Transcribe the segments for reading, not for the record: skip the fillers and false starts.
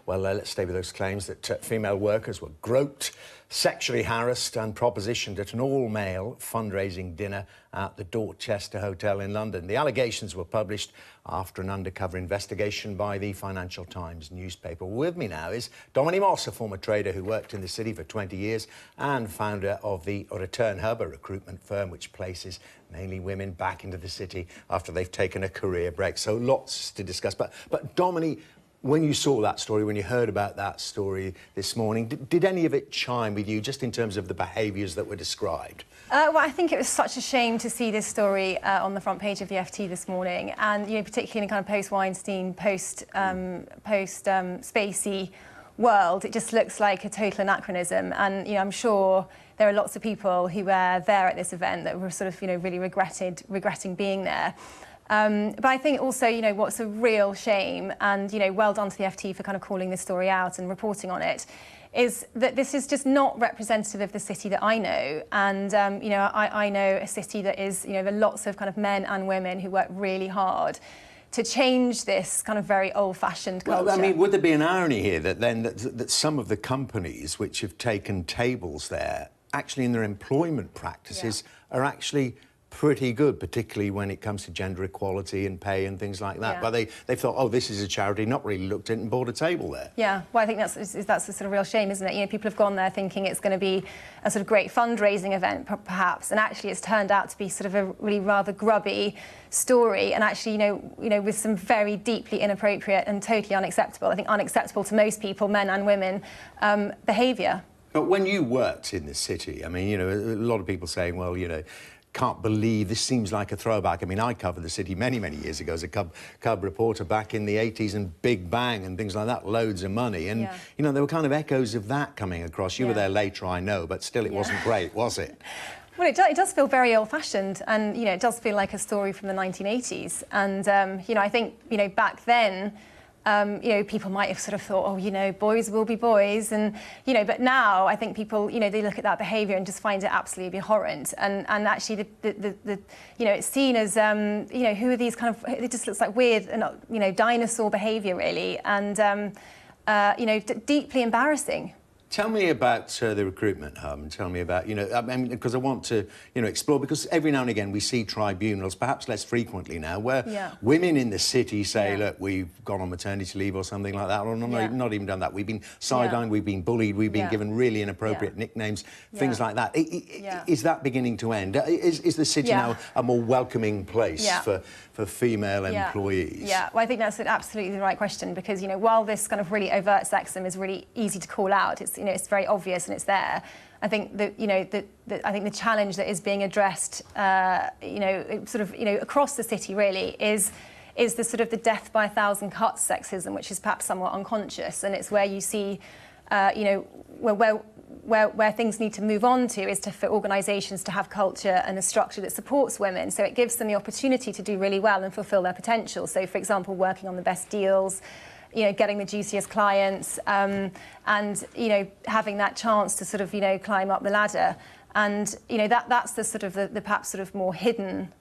Well, let's stay with those claims that female workers were groped, sexually harassed and propositioned at an all-male fundraising dinner at the Dorchester Hotel in London. The allegations were published after an undercover investigation by the Financial Times newspaper. With me now is Dominie Moss, a former trader who worked in the city for 20 years and founder of the Return Hub, a recruitment firm which places mainly women back into the city after they've taken a career break. So lots to discuss. But Dominie, when you saw that story, when you heard about that story this morning, did any of it chime with you, just in terms of the behaviours that were described? Well, I think it was such a shame to see this story on the front page of the FT this morning, and particularly in a kind of post-Weinstein, post-Spacey world, it just looks like a total anachronism. And I'm sure there are lots of people who were there at this event that were sort of really regretting being there. But I think also, what's a real shame, and, well done to the FT for kind of calling this story out and reporting on it, is that this is just not representative of the city that I know. And, I know a city that is, there are lots of kind of men and women who work really hard to change this kind of very old-fashioned culture. Well, I mean, would there be an irony here that some of the companies which have taken tables there, actually in their employment practices, are actually pretty good, particularly when it comes to gender equality and pay and things like that. But they thought, oh, this is a charity, not really looked at it and bought a table there. Yeah, well, I think that's a sort of real shame, isn't it? People have gone there thinking it's going to be a sort of great fundraising event, perhaps, and actually it's turned out to be sort of a really rather grubby story, and actually, with some very deeply inappropriate and totally unacceptable, I think unacceptable to most people, men and women, behaviour. But when you worked in the city, I mean, a lot of people saying, well, can't believe this seems like a throwback. I mean, I covered the city many, many years ago as a cub reporter back in the 80s, and Big Bang and things like that, loads of money. And, there were kind of echoes of that coming across. You were there later, I know, but still it wasn't great, was it? Well, it does feel very old-fashioned, and, it does feel like a story from the 1980s. And, I think, back then, people might have sort of thought, oh, boys will be boys, and but now I think people, they look at that behaviour and just find it absolutely abhorrent, and actually it's seen as who are these kind of, it just looks like weird, dinosaur behaviour really, and deeply embarrassing. Tell me about the recruitment hub, and tell me about, I mean, because I want to, explore, because every now and again we see tribunals, perhaps less frequently now, where women in the city say, look, we've gone on maternity leave or something like that, or not even done that. We've been sidelined, we've been bullied, we've been given really inappropriate nicknames, things like that. Is that beginning to end? Is the city now a more welcoming place for female employees? Yeah, well, I think that's absolutely the right question, because, while this kind of really overt sexism is really easy to call out, it's, it's very obvious and it's there. I think that, I think the challenge that is being addressed, across the city really is the sort of the death by a thousand cuts sexism, which is perhaps somewhat unconscious, and it's where you see, where things need to move on to is for organisations to have culture and a structure that supports women, so it gives them the opportunity to do really well and fulfil their potential. So, for example, working on the best deals, getting the juiciest clients, and, having that chance to sort of, climb up the ladder. And, that's the sort of the perhaps sort of more hidden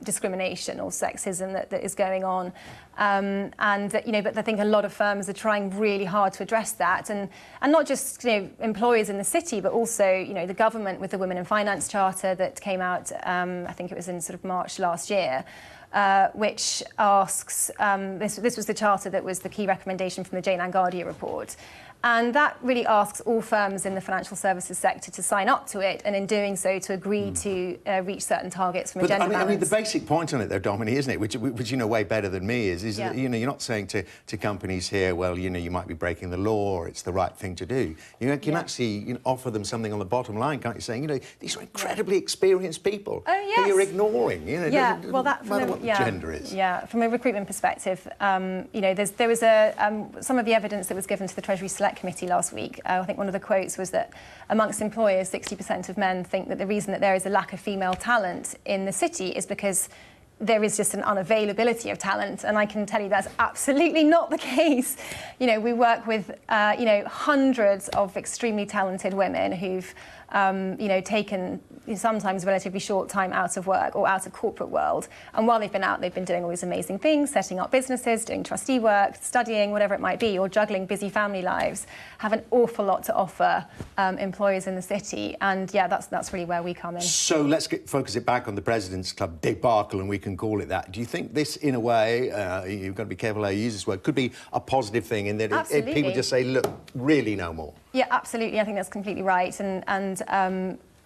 discrimination or sexism that is going on. But I think a lot of firms are trying really hard to address that, and not just employers in the city, but also the government with the Women in Finance Charter that came out, I think it was in sort of March last year, which asks, this was the charter that was the key recommendation from the Jane Angardia report. And that really asks all firms in the financial services sector to sign up to it, and in doing so to agree to reach certain targets from a gender balance. I mean, the basic point on it, though, Dominie, isn't it, which you know way better than me, is that, you're not saying to companies here, well, you might be breaking the law, or it's the right thing to do. You can actually offer them something on the bottom line, can't you, saying, these are incredibly experienced people who you're ignoring, doesn't matter what the gender is. Yeah, from a recruitment perspective, there was some of the evidence that was given to the Treasury Select Committee last week. I think one of the quotes was that amongst employers, 60% of men think that the reason that there is a lack of female talent in the city is because there is just an unavailability of talent, and I can tell you that's absolutely not the case. You know, we work with, you know, hundreds of extremely talented women who've, you know, taken sometimes relatively short time out of work or out of corporate world. And while they've been out, they've been doing all these amazing things, setting up businesses, doing trustee work, studying, whatever it might be, or juggling busy family lives, have an awful lot to offer employers in the city. And yeah, that's really where we come in. So let's focus it back on the President's Club debacle, and we can call it that. Do you think this, in a way, you've got to be careful how you use this word, could be a positive thing in that if people just say, look, really no more? Yeah, absolutely. I think that's completely right. And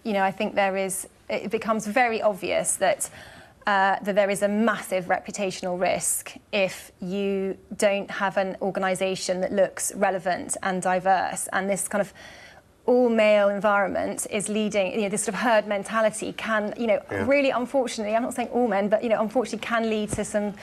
you know, I think it becomes very obvious that that there is a massive reputational risk if you don't have an organisation that looks relevant and diverse. And this kind of all-male environment is leading, you know, this sort of herd mentality can, you know, really, unfortunately, I'm not saying all men, but, you know, unfortunately can lead to some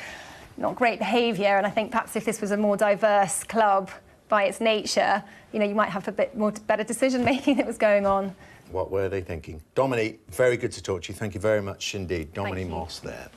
not great behaviour. And I think perhaps if this was a more diverse club by its nature, you know, you might have a bit more better decision-making that was going on. What were they thinking? Dominie, very good to talk to you. Thank you very much indeed. Dominie Moss there.